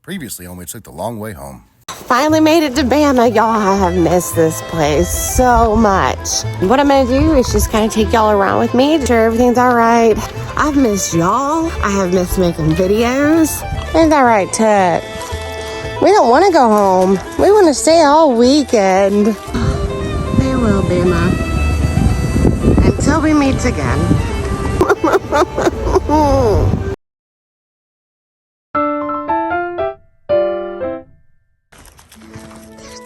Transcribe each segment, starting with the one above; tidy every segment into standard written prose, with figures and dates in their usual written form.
Previously, only took the long way home. Finally made it to Bama. Y'all, I have missed this place so much. What I'm gonna do is just kind of take y'all around with me to sure everything's all right. I've missed y'all. I have missed making videos. Isn't that right, Tut? We don't want to go home. We want to stay all weekend. Farewell, Bama. Until we meet again.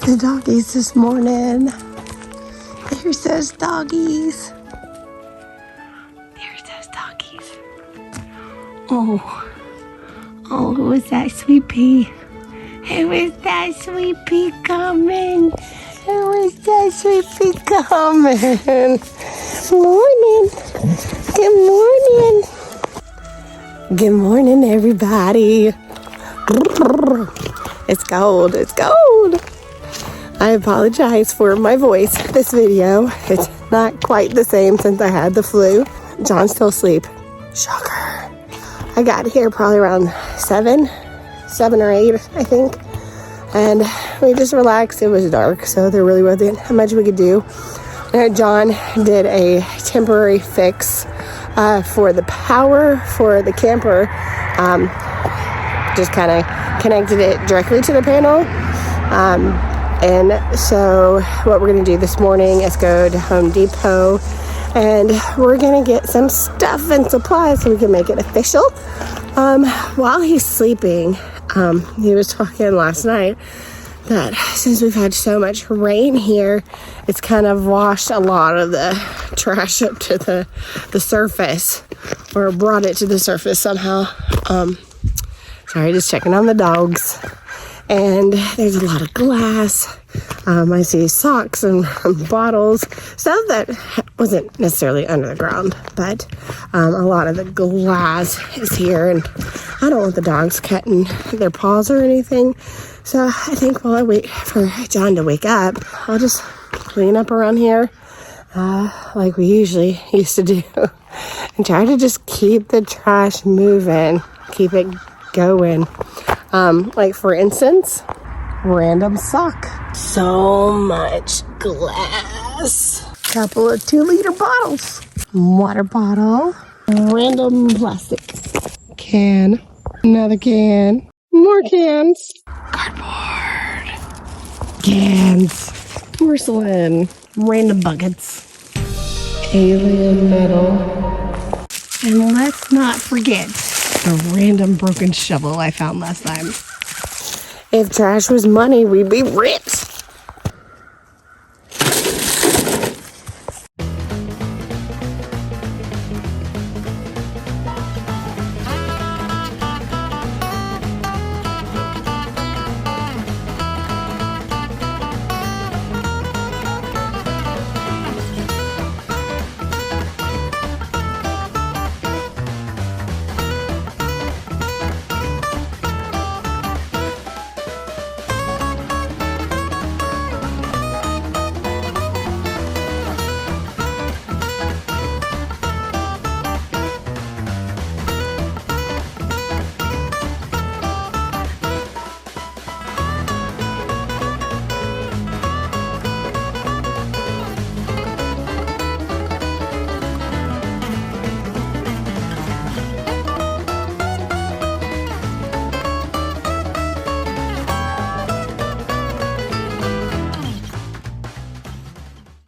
The doggies this morning. There's those doggies. There's those doggies. Oh, who is that sweet pea? Who is that sweet pea coming? Who is that sweet pea coming? Morning. Good morning. Good morning, everybody. It's cold. It's cold. I apologize for my voice. This video, it's not quite the same since I had the flu. John's still asleep. Shocker. I got here probably around 7 or 8, I think. And we just relaxed. It was dark, so there really wasn't much we could do. John did a temporary fix for the power for the camper. Just kind of connected it directly to the panel. And so what we're going to do this morning is go to Home Depot and we're going to get some stuff and supplies so we can make it official. While he's sleeping, he was talking last night that since we've had so much rain here, it's kind of washed a lot of the trash up to the surface, or brought it to the surface somehow. Sorry, just checking on the dogs. And there's a lot of glass. I see socks and bottles, stuff that wasn't necessarily under the ground, but a lot of the glass is here, and I don't want the dogs cutting their paws or anything. So I think while I wait for John to wake up, I'll just clean up around here like we usually used to do and try to just keep the trash moving, keep it going. Like for instance, random sock. So much glass. Couple of 2-liter bottles. Water bottle. Random plastic. Can. Another can. More cans. Cardboard. Cans. Porcelain. Random buckets. Alien metal. And let's not forget the random broken shovel I found last time. If trash was money, we'd be rich.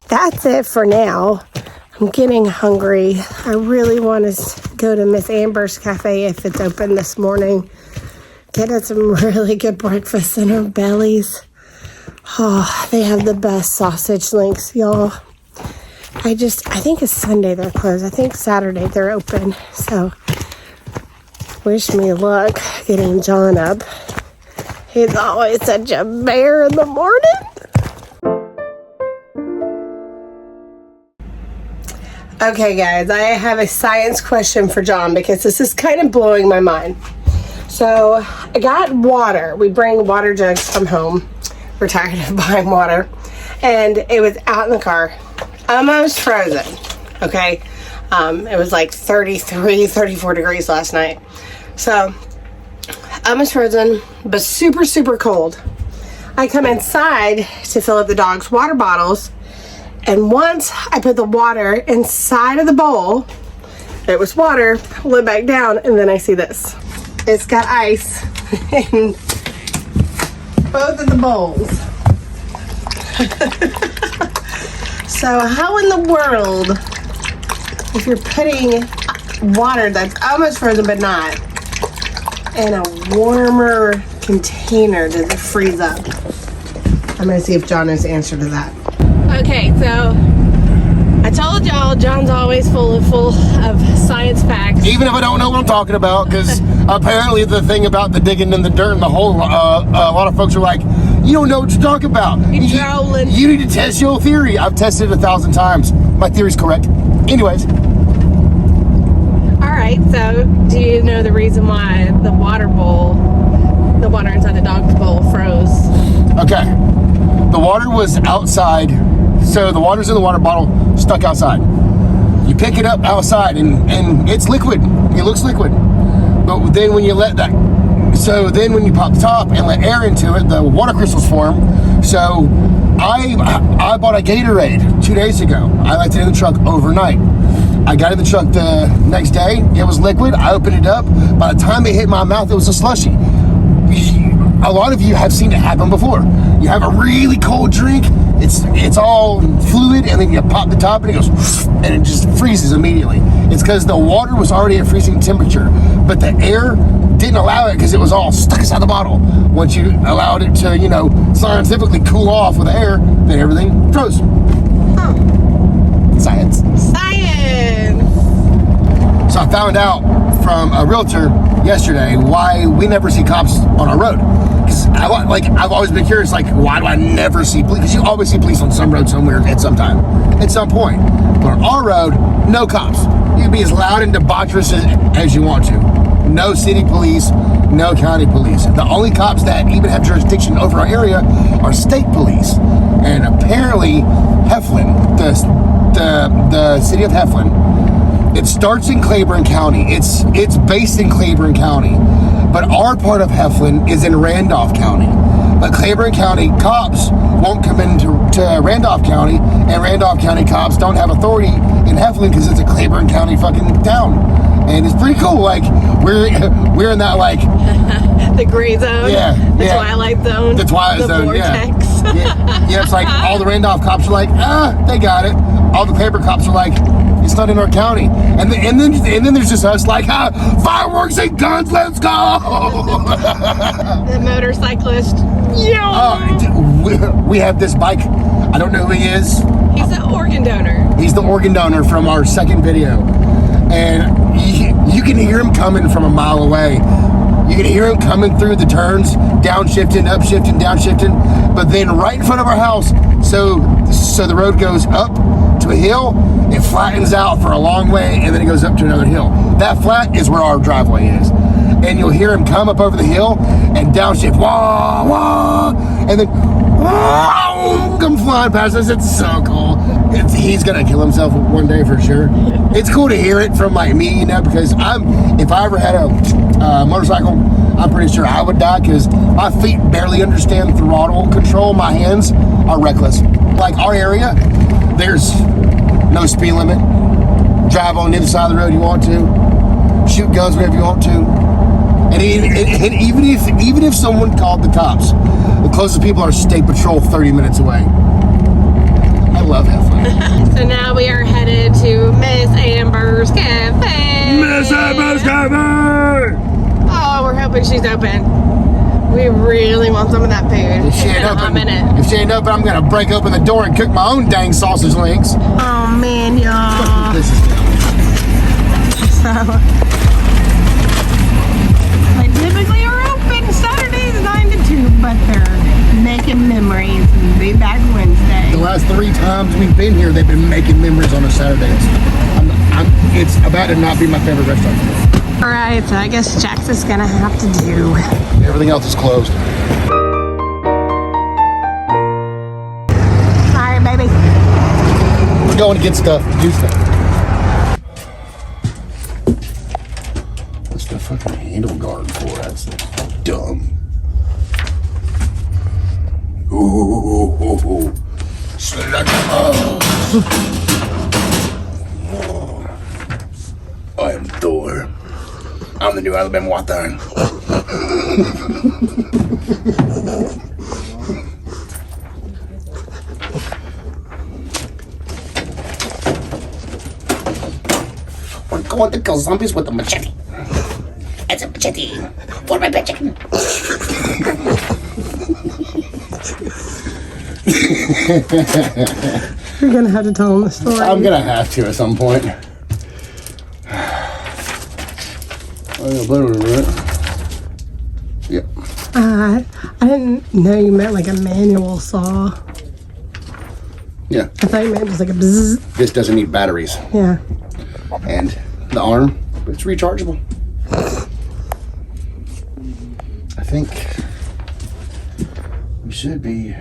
That's it for now. I'm getting hungry. I really want to go to Miss Amber's Cafe if it's open this morning. Get us some really good breakfast in our bellies. Oh, they have the best sausage links, y'all. I think it's Sunday they're closed. I think Saturday they're open. So, wish me luck getting John up. He's always such a bear in the morning. Okay, guys, I have a science question for John because this is kind of blowing my mind. So, I got water. We bring water jugs from home. We're tired of buying water. And it was out in the car. Almost frozen. Okay? It was like 33, 34 degrees last night. So, almost frozen, but super, super cold. I come inside to fill up the dog's water bottles, and once I put the water inside of the bowl, it was water, pull it back down, and then I see this. It's got ice in both of the bowls. So how in the world, if you're putting water that's almost frozen but not in a warmer container, does it freeze up? I'm gonna see if John knows the answer to that. Okay, so I told y'all John's always full of science facts. Even if I don't know what I'm talking about, because apparently the thing about the digging in the dirt and the hole, a lot of folks are like, you don't know what you're talking about. You're trolling. You need to test your theory. I've tested it 1,000 times. My theory's correct. Anyways. All right, so do you know the reason why the water inside the dog's bowl froze? Okay. The water was outside. So the water's in the water bottle, stuck outside. You pick it up outside and it's liquid. It looks liquid. But then when you let that, so then when you pop the top and let air into it, the water crystals form. So I bought a Gatorade 2 days ago. I left it in the truck overnight. I got in the truck the next day. It was liquid. I opened it up. By the time it hit my mouth, it was a slushie. A lot of you have seen it happen before. You have a really cold drink. It's all fluid, and then you pop the top and it goes, and it just freezes immediately. It's because the water was already at freezing temperature, but the air didn't allow it because it was all stuck inside the bottle. Once you allowed it to, scientifically cool off with air, then everything froze. Huh. Science. Science! So I found out from a realtor yesterday why we never see cops on our road. Because I've always been curious, why do I never see police? Because you always see police on some road somewhere at some time, at some point. But on our road, no cops. You can be as loud and debaucherous as you want to. No city police, no county police. The only cops that even have jurisdiction over our area are state police. And apparently, Heflin, the city of Heflin, it starts in Claiborne County. It's based in Claiborne County. But our part of Heflin is in Randolph County. But Claiborne County cops won't come into Randolph County, and Randolph County cops don't have authority in Heflin because it's a Claiborne County fucking town. And it's pretty cool. We're in that the gray zone. Yeah. The Twilight Zone. The Twilight Zone. Vortex. Yeah. It's like all the Randolph cops are like, they got it. All the Claiborne cops are like, it's not in our county. And then there's just us like, fireworks and guns, let's go. The motorcyclist. We have this bike. I don't know who he is. He's the organ donor. He's the organ donor from our second video. And you can hear him coming from a mile away. You can hear him coming through the turns, downshifting, upshifting, downshifting. But then right in front of our house, so the road goes up to a hill, it flattens out for a long way, and then it goes up to another hill. That flat is where our driveway is. And you'll hear him come up over the hill and downshift, wah, wah, and then wah, come flying past us. It's so cool. He's gonna kill himself one day for sure. It's cool to hear it from me, because if I ever had a motorcycle, I'm pretty sure I would die because my feet barely understand throttle control. My hands are reckless. Like our area, there's no speed limit. Drive on either side of the road you want to. Shoot guns whenever you want to. And even if someone called the cops, the closest people are state patrol 30 minutes away. I love Heflin. So now we are headed to Miss Amber's Cafe. Miss Amber's Cafe! Oh, we're hoping she's open. We really want some of that food. If she ain't open, I'm gonna break open the door and cook my own dang sausage links. Oh man, y'all. This is So they typically are open Saturdays 9 to 2, but they're making memories and be back Wednesday. the last 3 times we've been here, they've been making memories on a Saturdays. It's about to not be my favorite restaurant. All right, so I guess Jax is gonna have to do. Everything else is closed. All right, baby. We're going to get stuff, to do stuff. fucking handle guard for? That's dumb. Ooh. I am Thor. I'm the new Alabama Wathan. We're going to kill zombies with a machete. It's a machete for my chicken. You're gonna have to tell them the story. I'm gonna have to at some point. Yep. I didn't know you meant like a manual saw. Yeah. I thought you meant just like a bzzz. This doesn't need batteries. Yeah. And the arm, it's rechargeable. I think we should be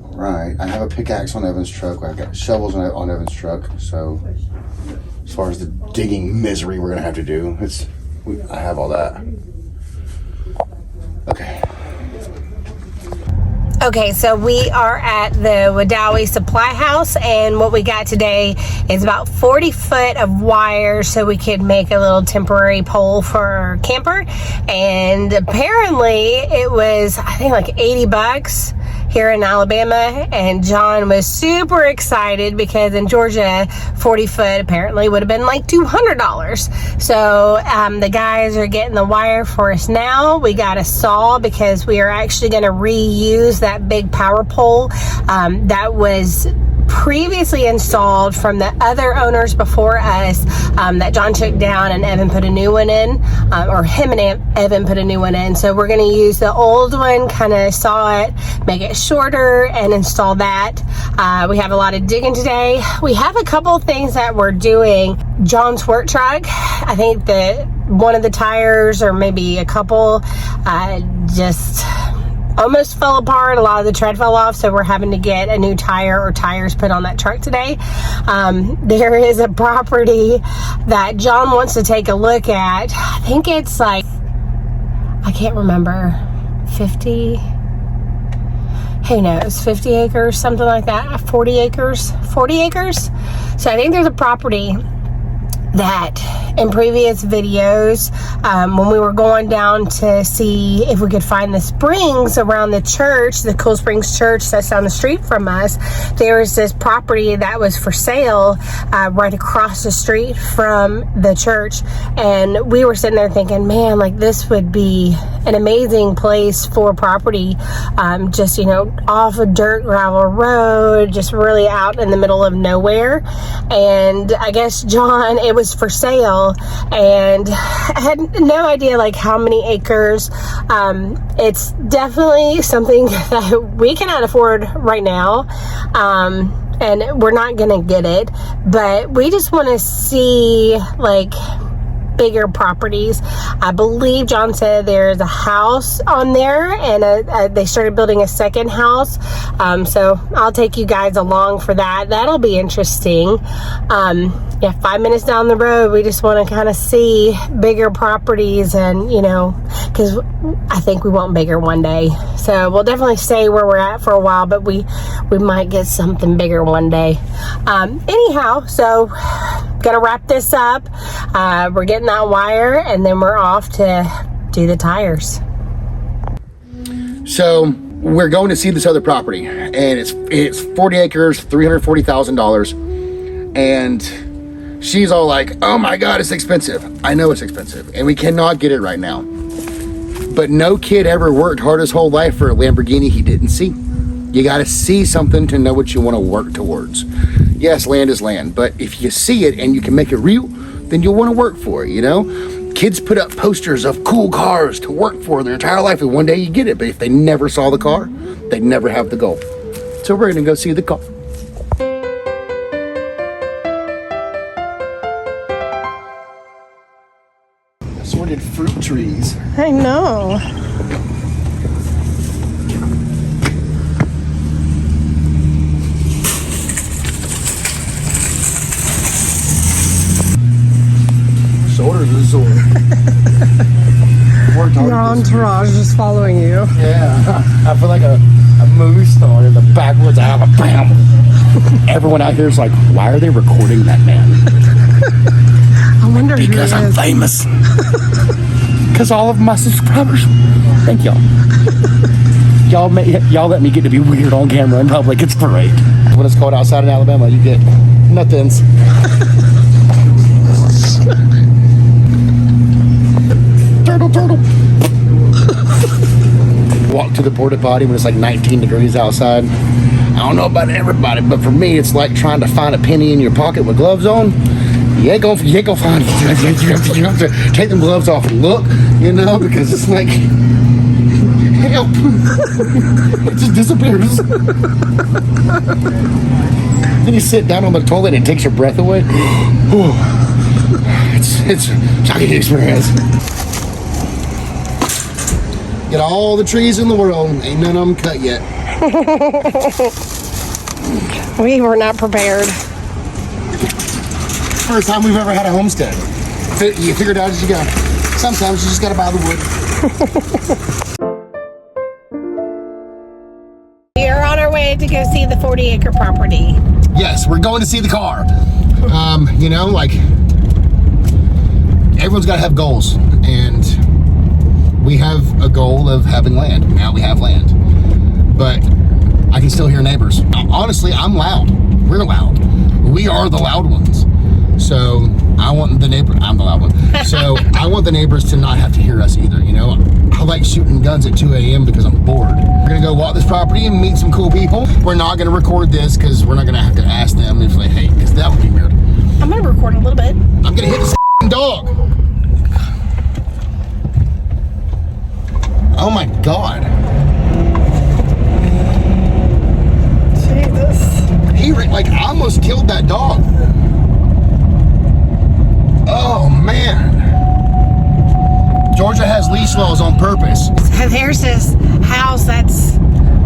all right. I have a pickaxe on Evan's truck. I've got shovels on Evan's truck. So as far as the digging misery we're gonna have to do, I have all that. Okay. Okay, so we are at the Wadawi Supply House, and what we got today is about 40 foot of wire so we could make a little temporary pole for our camper. And apparently it was, I think, like 80 bucks here in Alabama, and John was super excited because in Georgia 40 foot apparently would have been like $200. So the guys are getting the wire for us now. We got a saw because we are actually going to reuse that big power pole that was previously installed from the other owners before us that John took down and Evan put a new one in, or him and Evan put a new one in. So we're going to use the old one, kind of saw it, make it shorter, and install that. We have a lot of digging today. We have a couple things that we're doing. John's work truck, I think that one of the tires, or maybe a couple, just almost fell apart. A lot of the tread fell off, so we're having to get a new tire or tires put on that truck today. There is a property that John wants to take a look at. I think it's like, I can't remember, 50, who knows, 50 acres, something like that, 40 acres. So I think there's a property that in previous videos, when we were going down to see if we could find the springs around the church, the Cool Springs Church that's down the street from us, there was this property that was for sale right across the street from the church. And we were sitting there thinking, man, like this would be an amazing place for property, just, you know, off a dirt gravel road, just really out in the middle of nowhere. And I guess John, it was for sale, and I had no idea like how many acres. It's definitely something that we cannot afford right now, and we're not gonna get it, but we just want to see like bigger properties. I believe John said there's a house on there, and they started building a second house, so I'll take you guys along for that. That'll be interesting. Yeah, 5 minutes down the road, we just want to kind of see bigger properties, and you know, because I think we want bigger one day, so we'll definitely stay where we're at for a while, but we might get something bigger one day. Anyhow, so gonna wrap this up. We're getting that wire, and then we're off to do the tires. So we're going to see this other property, and it's 40 acres, $340,000, and she's all like, oh my God, it's expensive. I know it's expensive, and we cannot get it right now. But no kid ever worked hard his whole life for a Lamborghini he didn't see. You got to see something to know what you want to work towards. Yes, land is land, but if you see it and you can make it real, then you'll want to work for it, you know? Kids put up posters of cool cars to work for their entire life, and one day you get it, but if they never saw the car, they'd never have the goal. So we're going to go see the car. Assorted fruit trees. I know. Shoulder resort. Your entourage is following you. Yeah, I feel like a movie star in the backwoods of Alabama. Everyone out here is like, why are they recording that man? I wonder Because who I'm is. famous. Because all of my subscribers. Thank y'all. Y'all let me get to be weird on camera in public. It's great. When it's cold outside in Alabama, you get nothings. Turtle. Walk to the porta potty when it's like 19 degrees outside. I don't know about everybody, but for me, it's like trying to find a penny in your pocket with gloves on. You ain't gonna find it. You have to take them gloves off and look, because it's like, help. It just disappears. Then you sit down on the toilet and it takes your breath away. It's a shocking experience. Get all the trees in the world, ain't none of them cut yet. We were not prepared. First time we've ever had a homestead. You figure it out as you go. Sometimes you just gotta buy the wood. We are on our way to go see the 40-acre property. Yes, we're going to see the car. Everyone's gotta have goals, and we have a goal of having land. Now we have land. But I can still hear neighbors. Honestly, I'm loud. We're loud. We are the loud ones. So I want the neighbor. I'm the loud one. So I want the neighbors to not have to hear us either. I like shooting guns at 2 a.m. because I'm bored. We're gonna go walk this property and meet some cool people. We're not gonna record this because we're not gonna have to ask them if they hate, because that would be weird. I'm gonna record a little bit. I'm gonna hit this dog. Oh my God. Jesus. I almost killed that dog. Oh man. Georgia has leash laws on purpose. So there's this house that's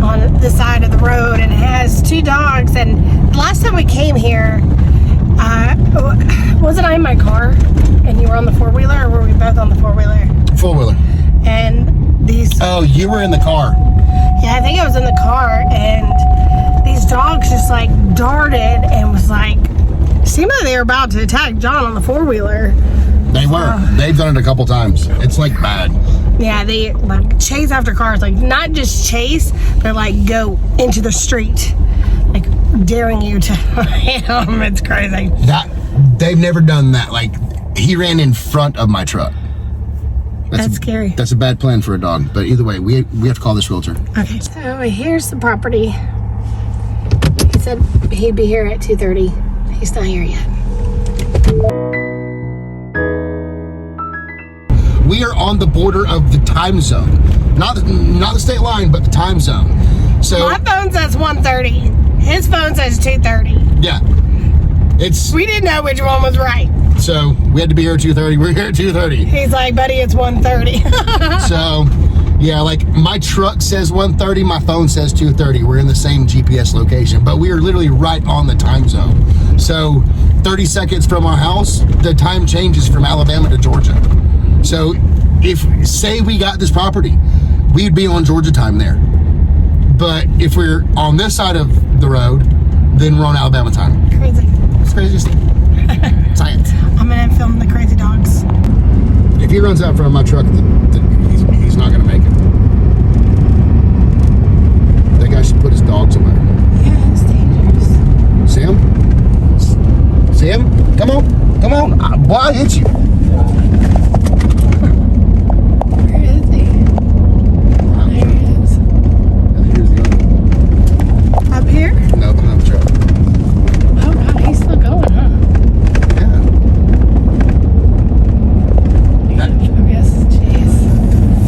on the side of the road, and it has 2 dogs. And the last time we came here, wasn't I in my car and you were on the 4-wheeler, or were we both on the 4-wheeler? 4-wheeler. And these... Oh, you were in the car. Yeah, I think I was in the car, and these dogs just darted and was seemed like they were about to attack John on the 4-wheeler. They were. They've done it a couple times. It's bad. Yeah, they chase after cars, not just chase, but go into the street, daring you to hit them. It's crazy. They've never done that. He ran in front of my truck. That's scary. That's a bad plan for a dog. But either way, we have to call this realtor. Okay, so here's the property. He said he'd be here at 2:30. He's not here yet. We are on the border of the time zone. Not the state line, but the time zone. So My phone says 1:30. His phone says 2:30. Yeah. We didn't know which one was right. So we had to be here at 2:30. We're here at 2:30. He's like, buddy, it's 1:30. So, yeah, my truck says 1:30, my phone says 2:30. We're in the same GPS location, but we are literally right on the time zone. So 30 seconds from our house, the time changes from Alabama to Georgia. So say we got this property, we'd be on Georgia time there. But if we're on this side of the road, then we're on Alabama time. Crazy. It's crazy. Science. I'm gonna film the crazy dogs. If he runs out in front of my truck, he's not gonna make it. That guy should put his dogs away. Yeah, it's dangerous. See him? See him? Come on. Boy, I hit you. Where is he? There he is. And here's the other one. Up here? No, behind the truck. Oh God, he's still going, huh? Yeah. Focus. Jeez.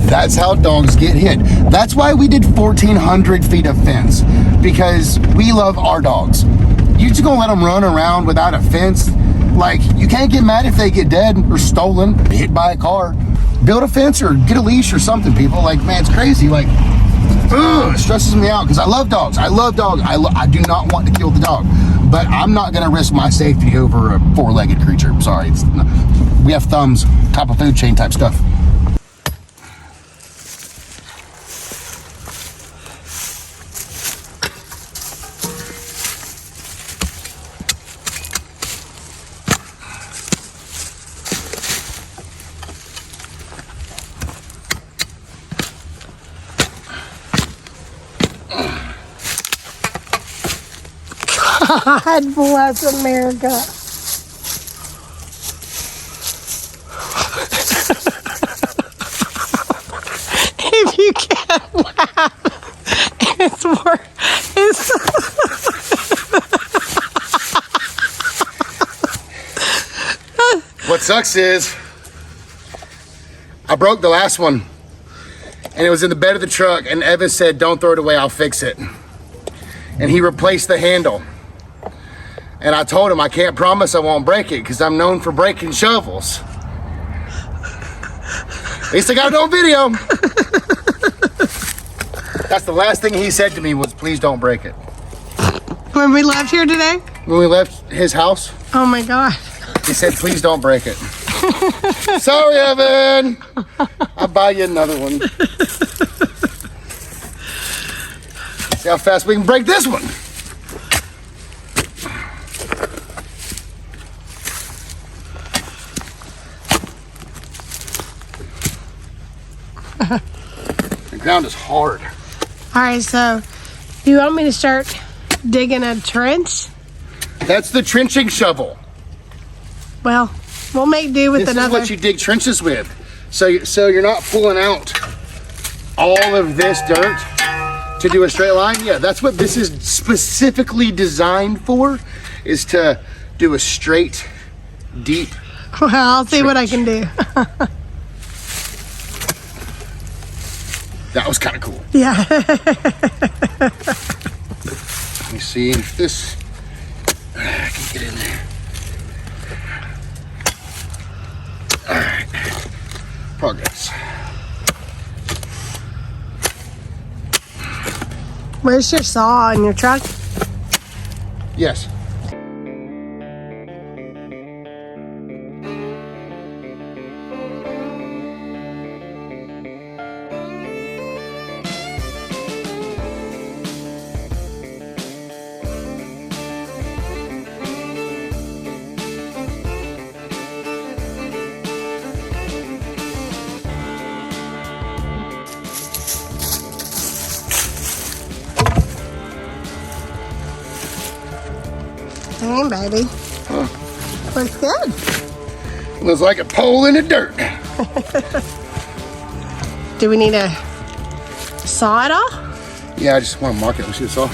That's how dogs get hit. That's why we did 1,400 feet of fence, because we love our dogs. You just gonna let them run around without a fence? You can't get mad if they get dead or stolen, hit by a car. Build a fence or get a leash or something, people. Man, it's crazy. It stresses me out because I love dogs. I do not want to kill the dog, but I'm not gonna risk my safety over a 4-legged creature. I'm sorry. We have thumbs, top of food chain type stuff. God bless America. If you can't laugh, it's worse. What sucks is I broke the last one and it was in the bed of the truck, and Evan said, don't throw it away, I'll fix it. And he replaced the handle. And I told him I can't promise I won't break it because I'm known for breaking shovels. At least I got it on video. That's the last thing he said to me was, please don't break it. When we left here today? When we left his house, Oh my God. he said, please don't break it. Sorry, Evan. I'll buy you another one. See how fast we can break this one. The ground is hard. All right, so do you want me to start digging a trench? That's the trenching shovel. Well, we'll make do with This another. is what you dig trenches with. So you're not pulling out all of this dirt to do a straight line. Yeah, that's what this is specifically designed for, is to do a straight, deep. Well, I'll see what I can do. That was kind of cool. Yeah. Let me see if this, I can get in there. All right, progress. Where's your saw in your truck? Yes. Dang, baby. Huh. Looks good. Looks like a pole in the dirt. Do we need to saw it off? Yeah, I just want to mark it. Let's see the saw.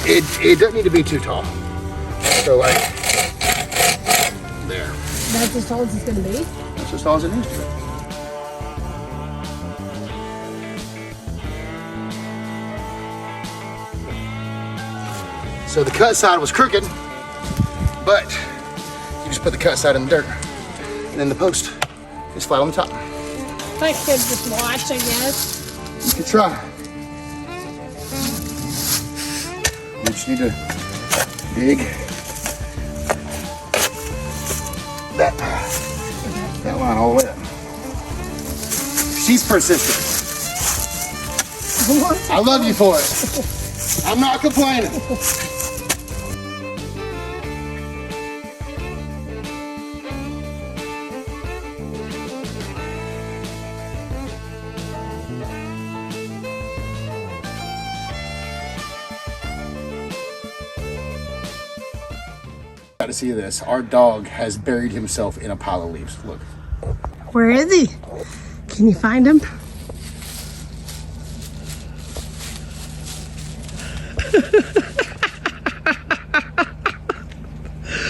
It doesn't need to be too tall. So like there. That's as tall as it's gonna be? That's as tall as it needs to be. So the cut side was crooked, but you just put the cut side in the dirt, and then the post is flat on the top. I could just watch, I guess. You could try. You just need to dig that line all the way up. She's persistent. I love you for it. I'm not complaining. Got to see this. Our dog has buried himself in a pile of leaves. Look. Where is he? Can you find him?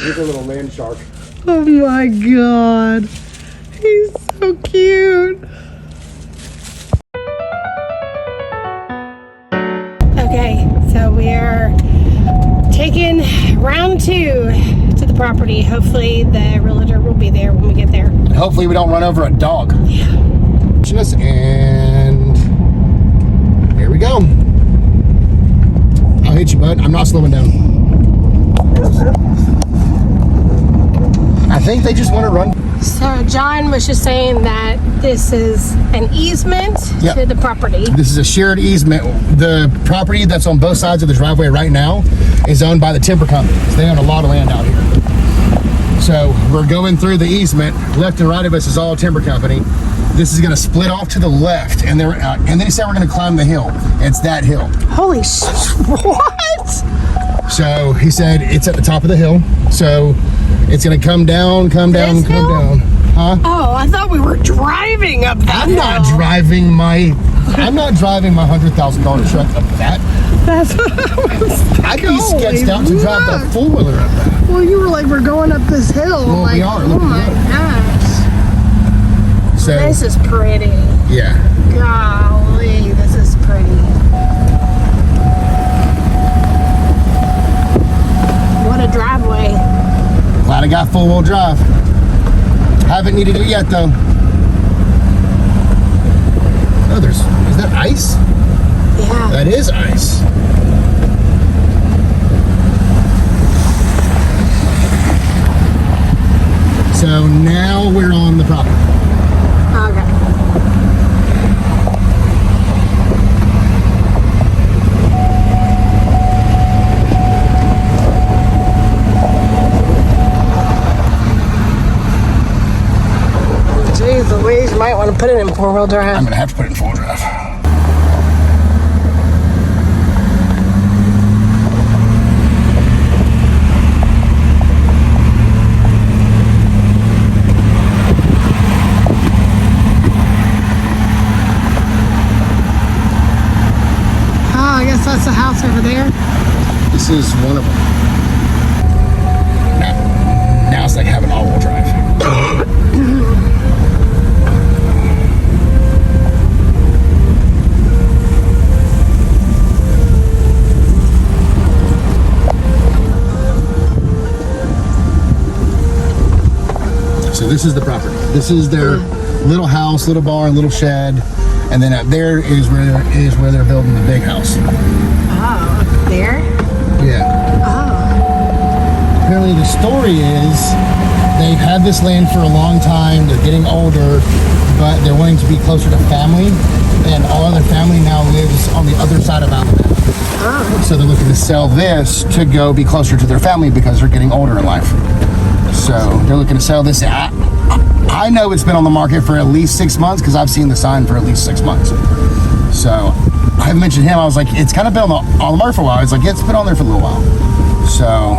Here's a little land shark. Oh my God. He's so cute. Okay, so we are taking round 2 to the property. Hopefully the realtor will be there when we get there. And hopefully we don't run over a dog. Yeah. And here we go. I'll hit you, bud. I'm not slowing down. I think they just want to run. So John was just saying that this is an easement Yep. to the property. This is a shared easement. The property that's on both sides of the driveway right now is owned by the timber companies. They own a lot of land out here. So we're going through the easement. Left and right of us is all timber company. This is going to split off to the left, and then he said we're going to climb the hill. It's that hill. Holy what? So he said it's at the top of the hill. So it's going to come down, come down, This come hill? down. Huh? Oh, I thought we were driving up that I'm not hill. driving my $100,000 truck up that. That's what I was I'd be sketched out to drive the four-wheeler up that. Well, you were like, we're going up this hill. Well, like, we are. oh Look, my look. gosh. So This is pretty. yeah. Golly, this is pretty. What a driveway. Glad I got four-wheel drive. Haven't needed it yet though. Oh, is that ice? Yeah. That is ice. So now we're on the property. Okay. Jeez Louise, you might want to put it in four-wheel drive. I'm gonna have to put it in four-wheel drive. Oh, I guess that's the house over there. This is one of them. Now it's like having all-wheel drive. So this is the property. This is their little house, little barn, little shed, and then up there is where they're building the big house. Oh, up there? Yeah. Oh. Apparently the story is they've had this land for a long time. They're getting older, but they're wanting to be closer to family, and all of their family now lives on the other side of Alabama. Oh. So they're looking to sell this to go be closer to their family because they're getting older in life. So they're looking to sell this. I know it's been on the market for at least 6 months because I've seen the sign for at least 6 months. So I mentioned him. I was like, it's kind of been on the market for a while. He's like, it's been on there for a little while. So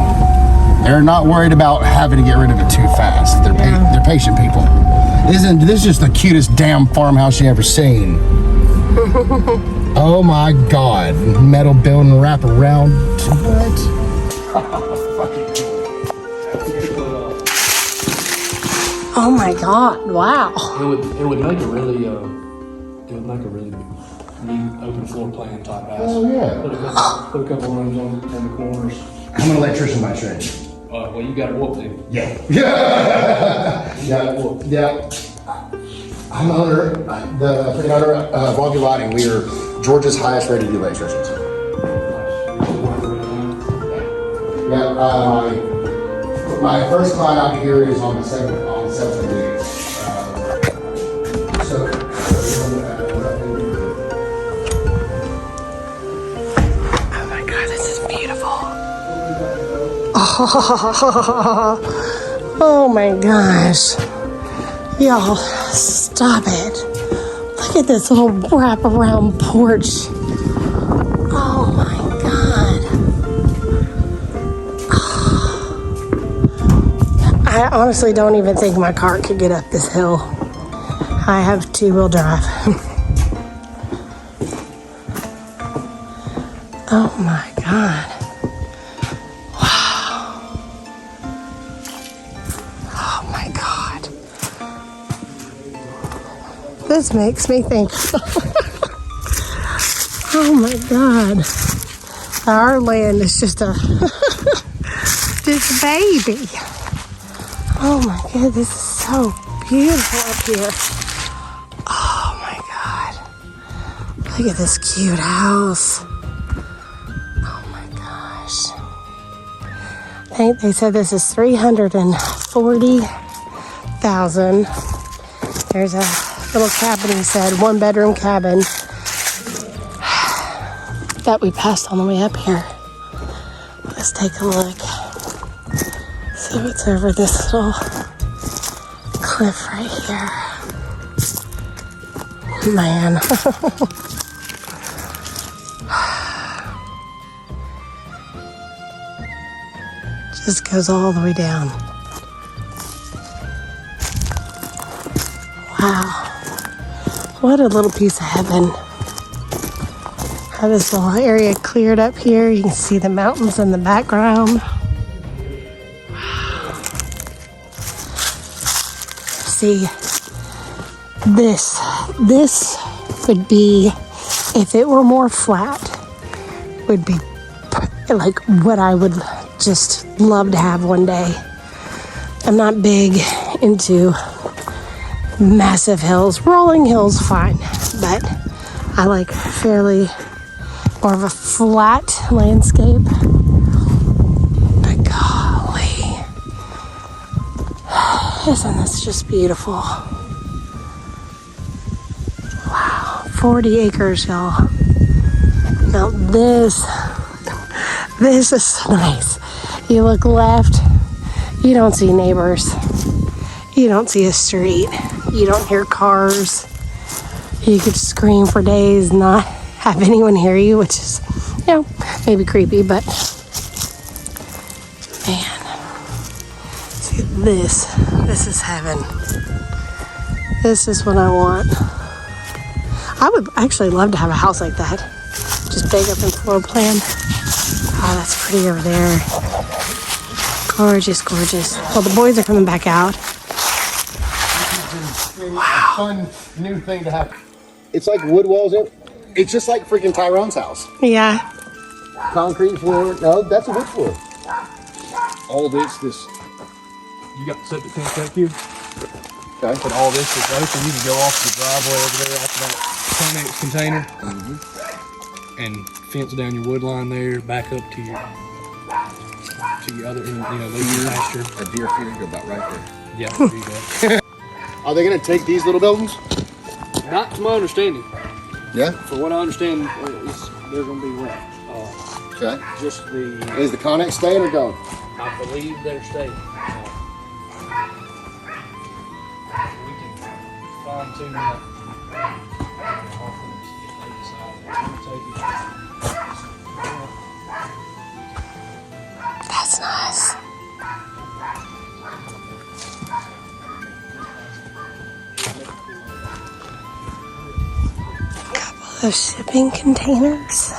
they're not worried about having to get rid of it too fast. They're patient people. Isn't this just the cutest damn farmhouse you ever seen? Oh my God! Metal building wrap around. What? Oh my God! Wow. It would make a really neat open floor plan type house. Oh yeah. Put a couple rooms on the corners. I'm an electrician by trade. Well, you got to whoop them. Yeah. Yeah. I'm the owner, the owner of Volume Lighting. We are Georgia's highest rated electricians. Yeah. My first client out here is on the 7th of the week. Oh my God, this is beautiful. Oh my gosh. Y'all, stop it. Look at this little wraparound porch. Oh my God. I honestly don't even think my car could get up this hill. I have two-wheel drive. Oh my God. Oh my God. This makes me think. Oh my God. Our land is just a baby. Oh my God, this is so beautiful up here. Oh my God. Look at this cute house. Oh my gosh. They said this is 340 $40,000. There's a little cabin, he said, 1-bedroom cabin that we passed on the way up here. Let's take a look. See what's over this little cliff right here. Man. Just goes all the way down. Wow. What a little piece of heaven. Have this little area cleared up here. You can see the mountains in the background. Wow. See, this would be, if it were more flat, would be like what I would just love to have one day. I'm not big into massive hills. Rolling hills, fine, but I like fairly more of a flat landscape. But golly, isn't this just beautiful? Wow, 40 acres, y'all. Now this is nice. You look left, you don't see neighbors. You don't see a street. You don't hear cars. You could scream for days and not have anyone hear you, which is, you know, maybe creepy, but man, see this is heaven. This is what I want. I would actually love to have a house like that. Just big up in floor plan. Oh, that's pretty over there. Gorgeous, gorgeous. Well, the boys are coming back out. Wow. Fun new thing to have. It's like wood walls. It's just like freaking Tyrone's house. Yeah. Concrete floor. No, that's a wood floor. All this, you got the septic tank back here. Okay. But all this is open. You can go off the driveway over there, off that Connex container, and fence down your wood line there, back up to your other, leave your pasture. A deer feeder go about right there. Yeah, there you go. Are they going to take these little buildings? Not to my understanding. Yeah. For what I understand, they're going to be rent. Okay. Just Is the Connex staying or going? I believe they're staying. We can fine tune that. That's nice. Couple of shipping containers.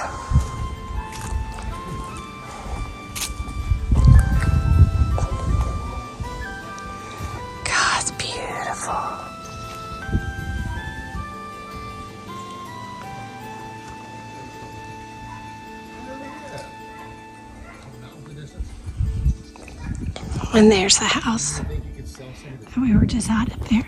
God, it's beautiful. And there's the house. And we were just out up there.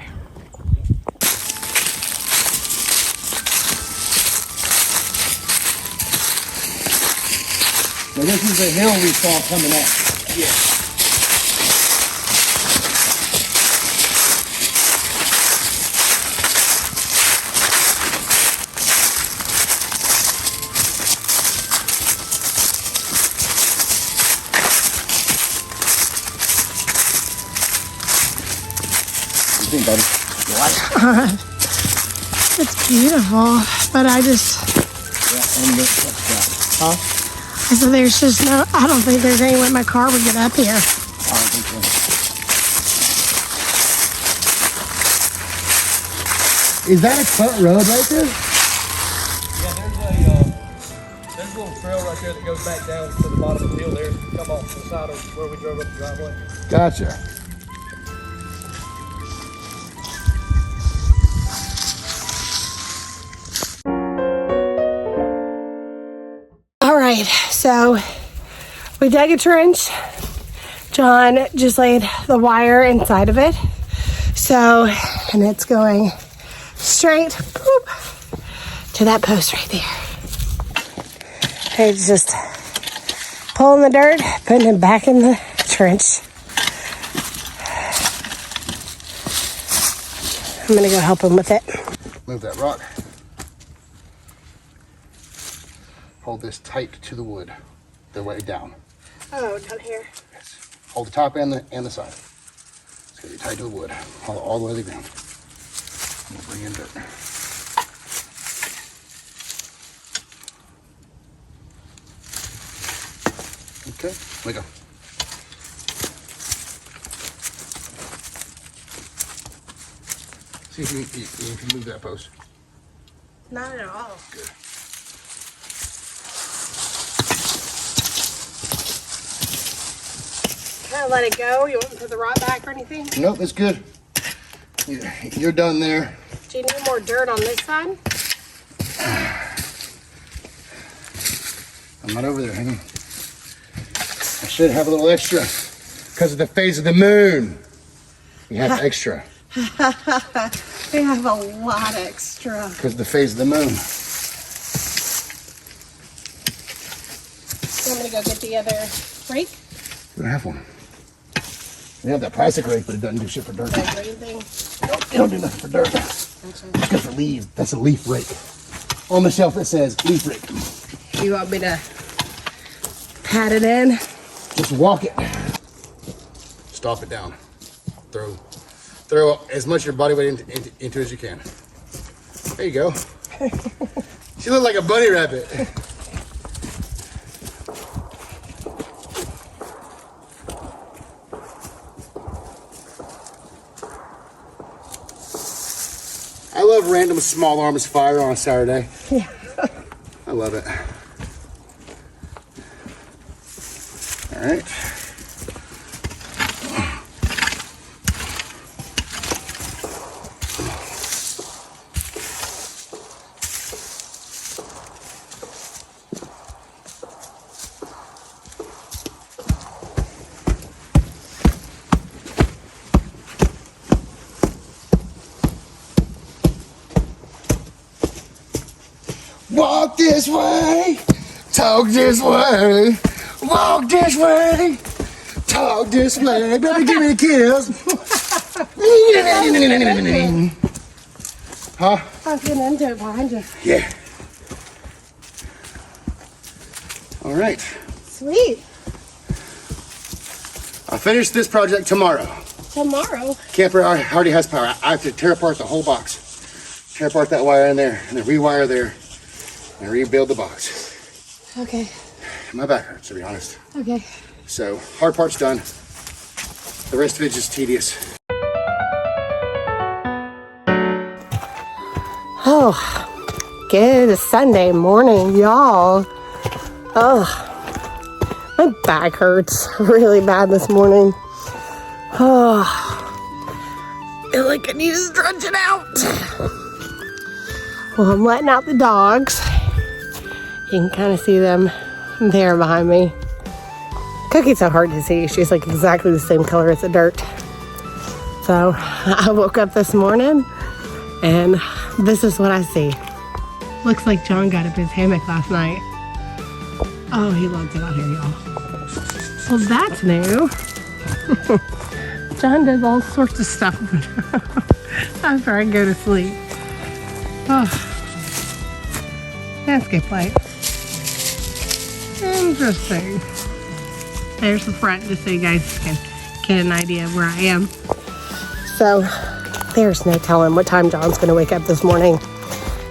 So this is the hill we saw coming up. Yeah. It's beautiful, but I just... Huh? So there's just no... I don't think there's any way my car would get up here. I don't think so. Is that a cut road right there? Yeah, there's a little trail right there that goes back down to the bottom of the hill there. Come off the side of where we drove up the driveway. Gotcha. All right, so we dug a trench. John just laid the wire inside of it. So, and it's going straight boop, to that post right there. It's just pulling the dirt, putting it back in the trench. I'm gonna go help him with it. Move that rock. Hold this tight to the wood, the way down. Oh, down here. Yes. Hold the top and the side. It's gonna be tight to the wood, all the way to the ground. We'll bring in dirt. Okay, let go. See if you can move that post. Not at all. Good. Can I let it go? You want me to put the rod back or anything? Nope, it's good. You're done there. Do you need more dirt on this side? I'm not over there, hang on. I should have a little extra because of the phase of the moon. We have extra. We have a lot extra. Because of the phase of the moon. You want me to go get the other rake? We don't have one. We have that plastic rake, but it doesn't do shit for dirt. That green thing? Nope, it don't do nothing for dirt. It's good for leaves. That's a leaf rake. On the shelf it says leaf rake. You want me to pat it in? Just walk it. Stomp it down. Throw as much of your body weight into as you can. There you go. She looked like a bunny rabbit. I love random small arms fire on a Saturday. Yeah. I love it. All right. Walk this way, talk this way, walk this way, talk this way, baby, give me a kiss. Huh? I was getting into it behind you. Yeah. All right. Sweet. I'll finish this project tomorrow. Tomorrow. Camper already has power. I have to tear apart the whole box. Tear apart that wire in there, and then rewire there, and rebuild the box. Okay. My back hurts, to be honest. Okay. So, hard part's done. The rest of it's just tedious. Oh, good Sunday morning, y'all. Oh, my back hurts really bad this morning. Oh, I feel like I need to stretch it out. Well, I'm letting out the dogs. You can kind of see them there behind me. Cookie's so hard to see. She's like exactly the same color as the dirt. So I woke up this morning and this is what I see. Looks like John got up his hammock last night. Oh, he loves it out here, y'all. Well, that's new. John does all sorts of stuff after I go to sleep. Oh, landscape light. Interesting. There's the front, just so you guys can get an idea of where I am. So, there's no telling what time John's going to wake up this morning.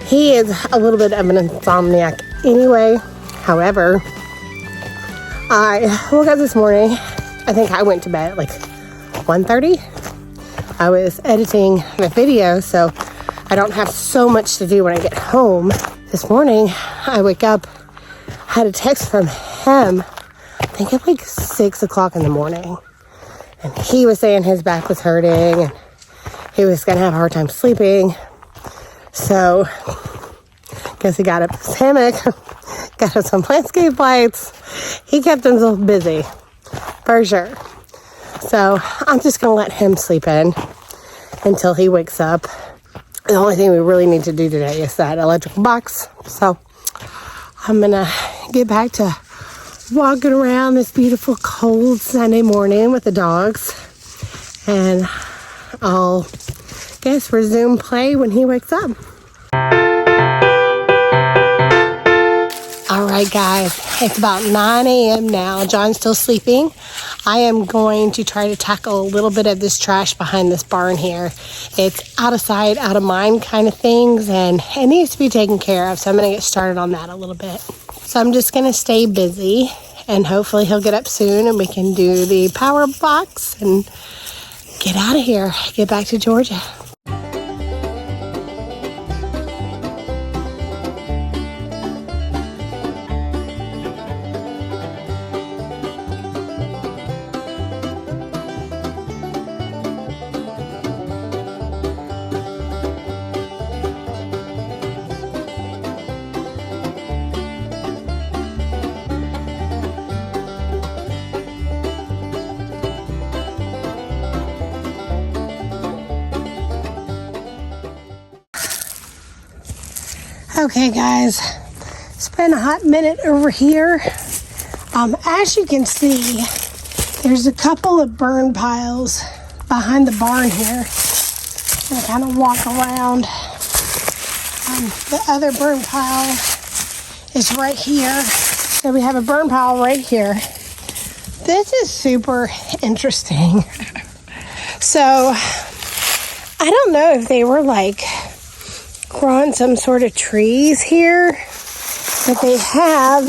He is a little bit of an insomniac anyway. However, I woke up this morning. I think I went to bed at like 1:30. I was editing the video, so I don't have so much to do when I get home. This morning, I wake up, had a text from him, I think at like 6 o'clock in the morning. And he was saying his back was hurting and he was gonna have a hard time sleeping. So, guess he got up his hammock, got us some landscape lights. He kept himself busy, for sure. So, I'm just gonna let him sleep in until he wakes up. The only thing we really need to do today is that electrical box. So, I'm gonna get back to walking around this beautiful cold Sunday morning with the dogs. And I'll guess resume play when he wakes up. All right, guys, it's about 9 a.m. now. John's still sleeping. I am going to try to tackle a little bit of this trash behind this barn here. It's out of sight, out of mind kind of things, and it needs to be taken care of. So I'm going to get started on that a little bit. So I'm just going to stay busy, and hopefully he'll get up soon and we can do the power box and get out of here, get back to Georgia. Okay, guys, it's been a hot minute over here. As you can see, there's a couple of burn piles behind the barn here. I kind of walk around. The other burn pile is right here. So we have a burn pile right here. This is super interesting. So I don't know if they were like growing some sort of trees here, but they have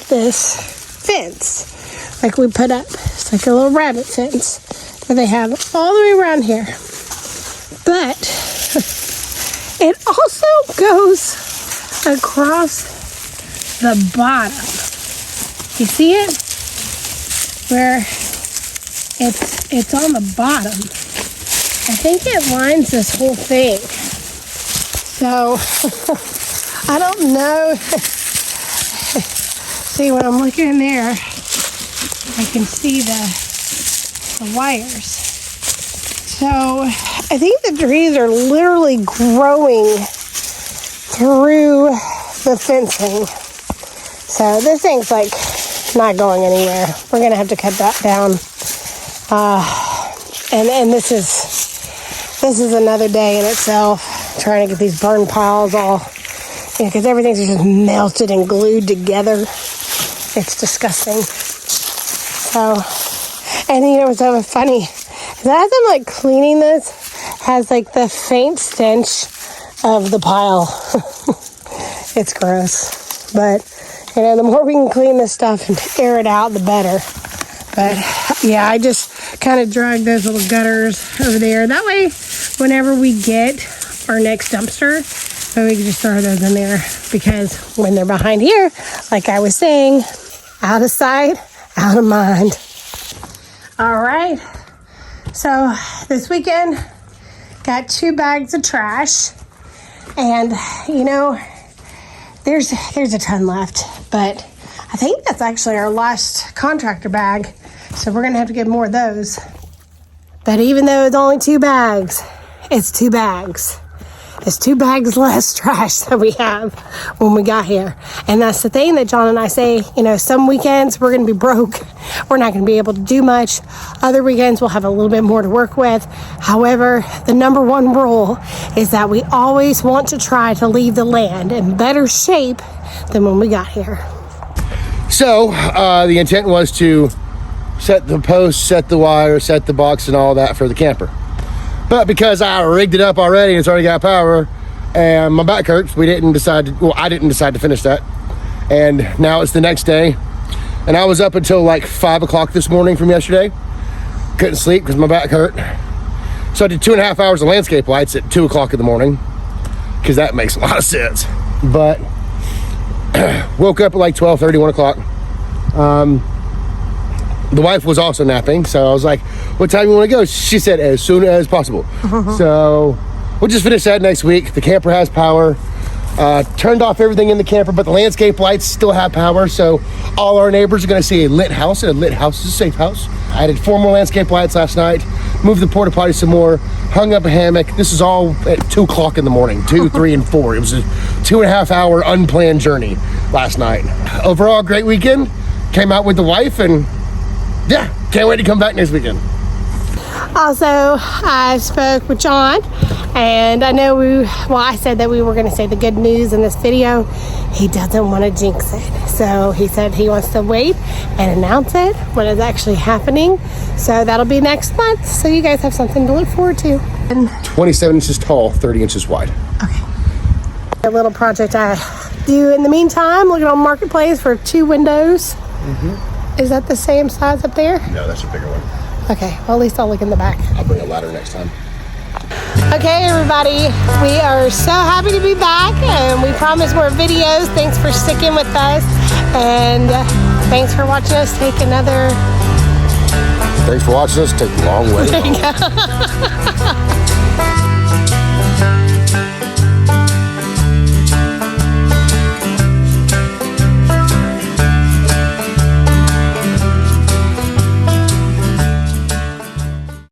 this fence like we put up. It's like a little rabbit fence that they have all the way around here, but it also goes across the bottom. You see it? Where it's on the bottom. I think it lines this whole thing. So, I don't know. See, when I'm looking in there, I can see the wires. So, I think the trees are literally growing through the fencing. So, this thing's like not going anywhere. We're going to have to cut that down. And this is another day in itself, trying to get these burn piles all, because everything's just melted and glued together. It's disgusting. So, and you know what's so funny? As I'm like cleaning this, has like the faint stench of the pile. It's gross. But, you know, the more we can clean this stuff and air it out, the better. But yeah, I just kind of drag those little gutters over there. That way, whenever we get our next dumpster, then we can just throw those in there. Because when they're behind here, like I was saying, out of sight, out of mind. All right. So this weekend, got 2 bags of trash. And, you know, there's a ton left. But I think that's actually our last contractor bag. So we're going to have to get more of those. But even though it's only 2 bags, it's 2 bags. It's 2 bags less trash that we have when we got here. And that's the thing that John and I say, you know, some weekends we're going to be broke. We're not going to be able to do much. Other weekends we'll have a little bit more to work with. However, the number one rule is that we always want to try to leave the land in better shape than when we got here. So the intent was to set the post, set the wire, set the box and all that for the camper. But because I rigged it up already and it's already got power and my back hurts, I didn't decide to finish that. And now it's the next day. And I was up until like 5 o'clock this morning from yesterday. Couldn't sleep because my back hurt. So I did 2.5 hours of landscape lights at 2 o'clock in the morning because that makes a lot of sense. But woke up at like 12:30, 1 o'clock. The wife was also napping, so I was like, what time you want to go? She said, as soon as possible. So we'll just finish that next week. The camper has power. Turned off everything in the camper, but the landscape lights still have power, so all our neighbors are going to see a lit house, and a lit house is a safe house. I added 4 more landscape lights last night, moved the porta potty some more, hung up a hammock. This is all at 2 o'clock in the morning, 2, 3, and 4. It was a 2.5 hour unplanned journey last night. Overall, great weekend. Came out with the wife, and yeah, can't wait to come back next weekend. Also, I spoke with John, and I know I said that we were going to say the good news in this video. He doesn't want to jinx it. So he said he wants to wait and announce it when it's actually happening. So that'll be next month. So you guys have something to look forward to. And 27 inches tall, 30 inches wide. okay. A little project I do in the meantime, looking on Marketplace for 2 windows. Is that the same size up there? No, that's a bigger one. Okay, well, at least I'll look in the back. I'll bring a ladder next time. Okay, everybody, we are so happy to be back, and we promise more videos. Thanks for sticking with us, and thanks for watching us take another... Thanks for watching us take a long way. There you go.